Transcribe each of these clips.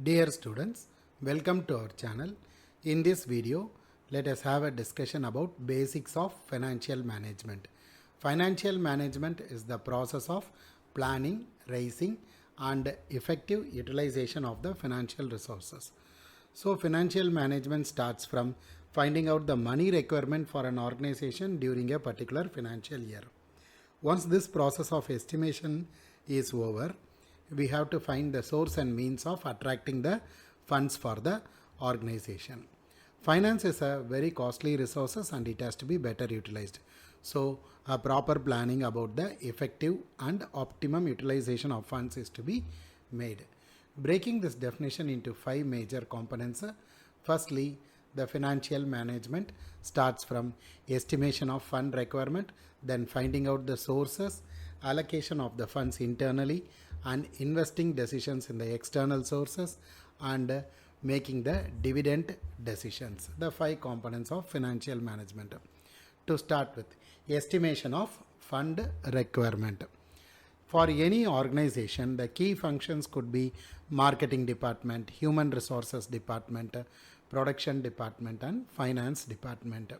Dear students, welcome to our channel. In this video, let us have a discussion about basics of financial management. Financial management is the process of planning, raising and effective utilization of the financial resources. So financial management starts from finding out the money requirement for an organization during a particular financial year. Once this process of estimation is over, we have to find the source and means of attracting the funds for the organization. Finance is a very costly resources and it has to be better utilized. So a proper planning about the effective and optimum utilization of funds is to be made. Breaking this definition into 5 major components. Firstly, the financial management starts from estimation of fund requirement, then finding out the sources, allocation of the funds internally, and investing decisions in the external sources, and making the dividend decisions. The 5 components of financial management. To start with, estimation of fund requirement. For any organization, the key functions could be marketing department, human resources department, production department and finance department.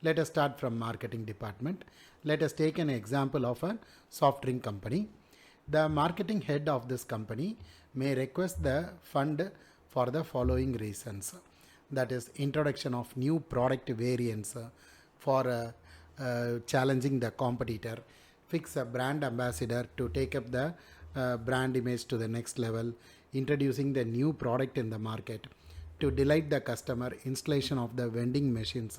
Let us start from marketing department. Let us take an example of a soft drink company. The marketing head of this company may request the fund for the following reasons. That is introduction of new product variants for challenging the competitor, fix a brand ambassador to take up the brand image to the next level, introducing the new product in the market, to delight the customer, installation of the vending machines,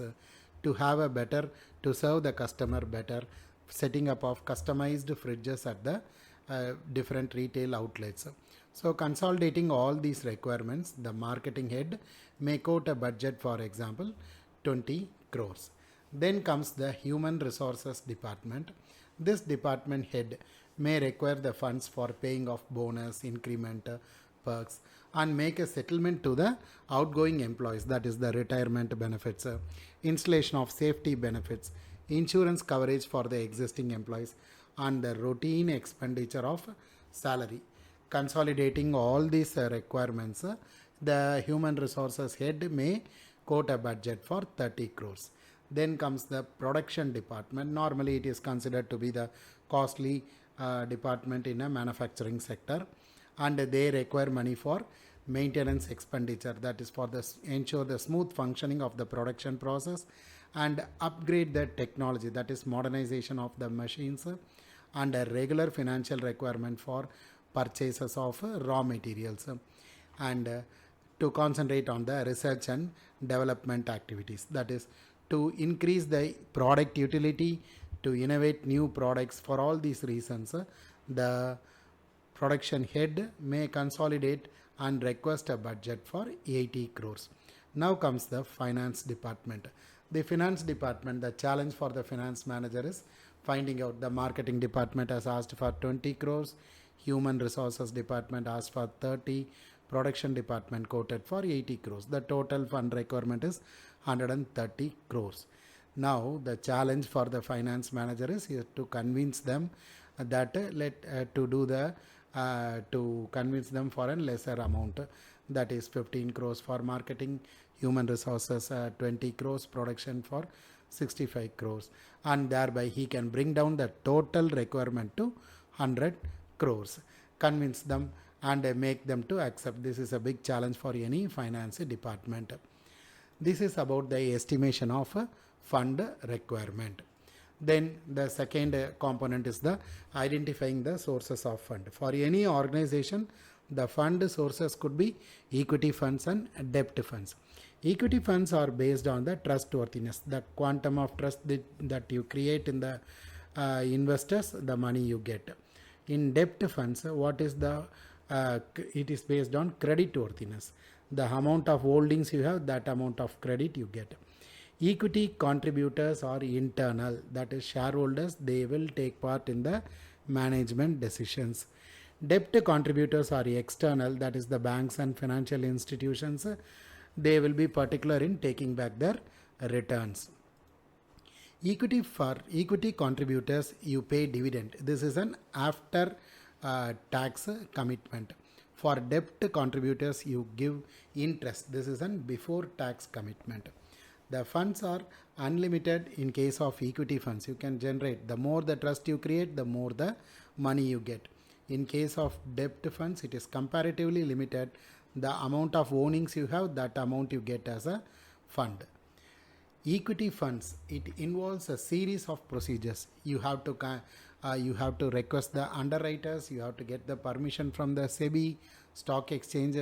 to have a better, to serve the customer better, setting up of customized fridges at the different retail outlets. So consolidating all these requirements, the marketing head may quote a budget, for example, 20 crores. Then comes the human resources department. This department head may require the funds for paying of bonus, increment, perks, and make a settlement to the outgoing employees, that is the retirement benefits, installation of safety benefits, insurance coverage for the existing employees, and the routine expenditure of salary. Consolidating all these requirements, the human resources head may quote a budget for 30 crores. Then comes the production department. Normally it is considered to be the costly department in a manufacturing sector, and they require money for maintenance expenditure, that is for the ensure the smooth functioning of the production process and upgrade the technology, that is modernization of the machines, and a regular financial requirement for purchases of raw materials, and to concentrate on the research and development activities, that is to increase the product utility, to innovate new products. For all these reasons, the production head may consolidate and request a budget for 80 crores. Now comes the finance department. The finance department, the challenge for the finance manager is finding out the marketing department has asked for 20 crores, human resources department asked for 30, production department quoted for 80 crores. The total fund requirement is 130 crores. Now the challenge for the finance manager is to convince them that to convince them for a lesser amount, that is 15 crores for marketing, human resources 20 crores, production for 65 crores, and thereby he can bring down the total requirement to 100 crores. Convince them and make them to accept. This is a big challenge for any finance department. This is about the estimation of fund requirement. Then the second component is the identifying the sources of fund. For any organization, the fund sources could be equity funds and debt funds. Equity funds are based on the trustworthiness, the quantum of trust that you create in the investors, the money you get. In debt funds, what is the it is based on creditworthiness, the amount of holdings you have, that amount of credit you get. Equity contributors are internal, that is shareholders, they will take part in the management decisions. Debt contributors are external, that is the banks and financial institutions, they will be particular in taking back their returns. For equity contributors, you pay dividend. This is an after tax commitment. For debt contributors, you give interest. This is an before tax commitment. The funds are unlimited in case of equity funds. You can generate. The more the trust you create, the more the money you get. In case of debt funds, it is comparatively limited. The amount of ownings you have, that amount you get as a fund. Equity funds, it involves a series of procedures. You have to request the underwriters, you have to get the permission from the SEBI stock exchange.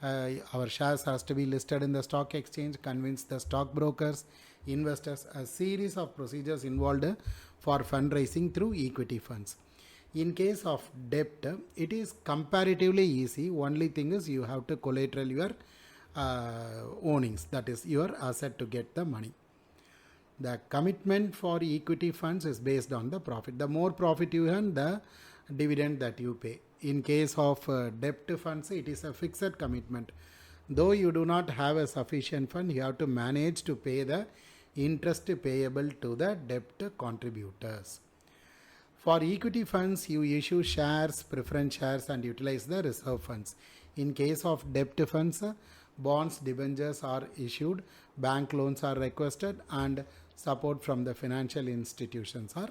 Our shares has to be listed in the stock exchange, convince the stockbrokers, investors. A series of procedures involved for fundraising through equity funds. In case of debt, it is comparatively easy. Only thing is you have to collateral your ownings, that is your asset, to get the money. The commitment for equity funds is based on the profit. The more profit you earn, the dividend that you pay. In case of debt funds, it is a fixed commitment. Though you do not have a sufficient fund, you have to manage to pay the interest payable to the debt contributors. For equity funds, you issue shares, preference shares, and utilize the reserve funds. In case of debt funds, bonds, debentures are issued, bank loans are requested, and support from the financial institutions are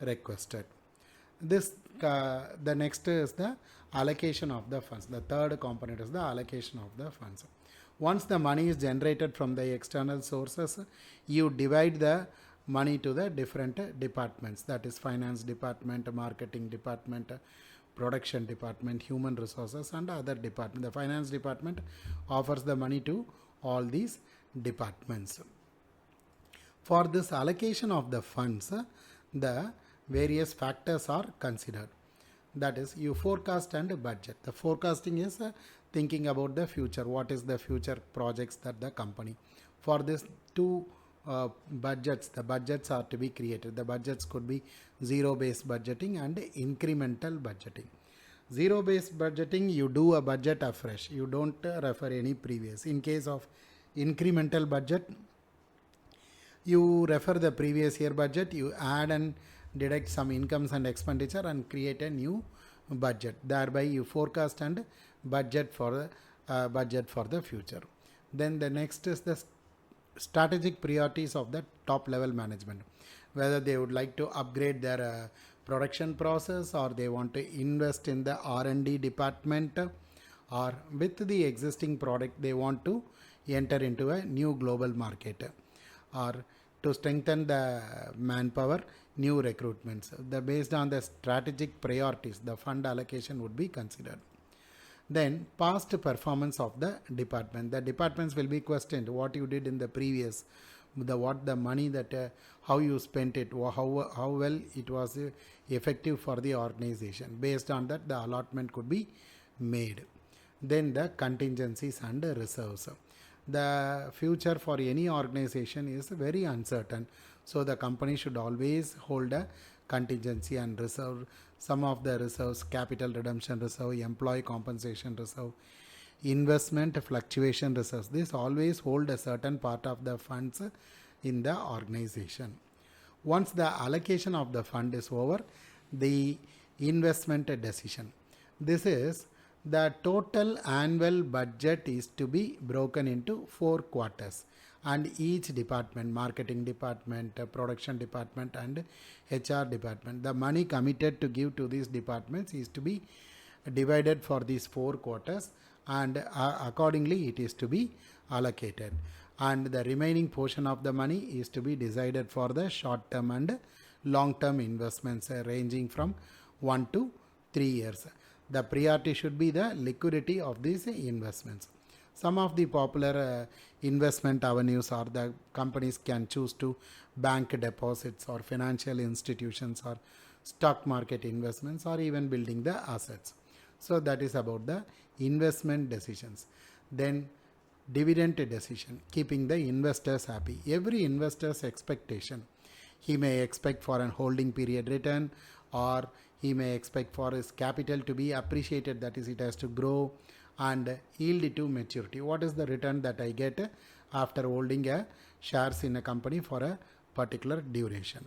requested. The next is the allocation of the funds. The third component is the allocation of the funds. Once the money is generated from the external sources, you divide the money to the different departments, that is finance department, marketing department, production department, human resources, and other department. The finance department offers the money to all these departments. For this allocation of the funds, the various factors are considered. That is, you forecast and budget. The forecasting is thinking about the future. What is the future projects that the company. For this two budgets, the budgets are to be created. The budgets could be zero-based budgeting and incremental budgeting. Zero-based budgeting, you do a budget afresh. You don't refer any previous. In case of incremental budget, you refer the previous year budget, you add and deduct some incomes and expenditure and create a new budget. Thereby you forecast and budget for the future. Then the next is the strategic priorities of the top level management. Whether they would like to upgrade their production process, or they want to invest in the R&D department, or with the existing product they want to enter into a new global market, or to strengthen the manpower, new recruitments. Based on the strategic priorities, the fund allocation would be considered. Then past performance of the department. The departments will be questioned. What you did in the previous, what the money that how you spent it, how well it was effective for the organization. Based on that, the allotment could be made. Then the contingencies and reserves. The future for any organization is very uncertain, so the company should always hold a contingency and reserve. Some of the reserves: capital redemption reserve, employee compensation reserve, investment fluctuation reserves. This always hold a certain part of the funds in the organization. Once the allocation of the fund is over, the investment decision. This is the total annual budget is to be broken into 4 quarters, and each department, marketing department, production department, and HR department, the money committed to give to these departments is to be divided for these 4 quarters, and accordingly it is to be allocated, and the remaining portion of the money is to be decided for the short term and long term investments ranging from 1 to 3 years. The priority should be the liquidity of these investments. Some of the popular investment avenues are the companies can choose to bank deposits, or financial institutions, or stock market investments, or even building the assets. So that is about the investment decisions. Then dividend decision, keeping the investors happy. Every investor's expectation. He may expect for an holding period return, or he may expect for his capital to be appreciated, that is, it has to grow and yield to maturity. What is the return that I get after holding a shares in a company for a particular duration?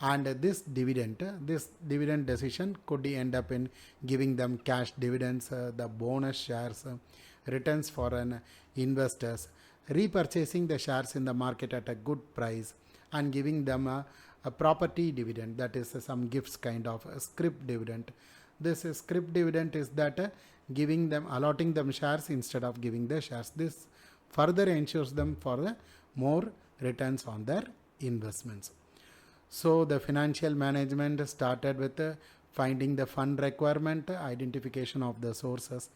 and this dividend decision could end up in giving them cash dividends, the bonus shares, returns for an investors, repurchasing the shares in the market at a good price, and giving them a property dividend, that is some gifts kind of a scrip dividend. This scrip dividend is that giving them, allotting them shares instead of giving the shares. This further ensures them for more returns on their investments. So the financial management started with finding the fund requirement, identification of the sources,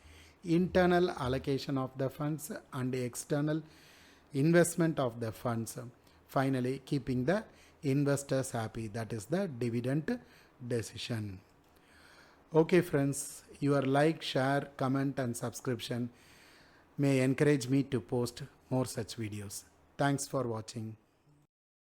internal allocation of the funds, and external investment of the funds. Finally, keeping the investors happy, that is the dividend decision. Okay friends, your like, share, comment and subscription may encourage me to post more such videos. Thanks for watching.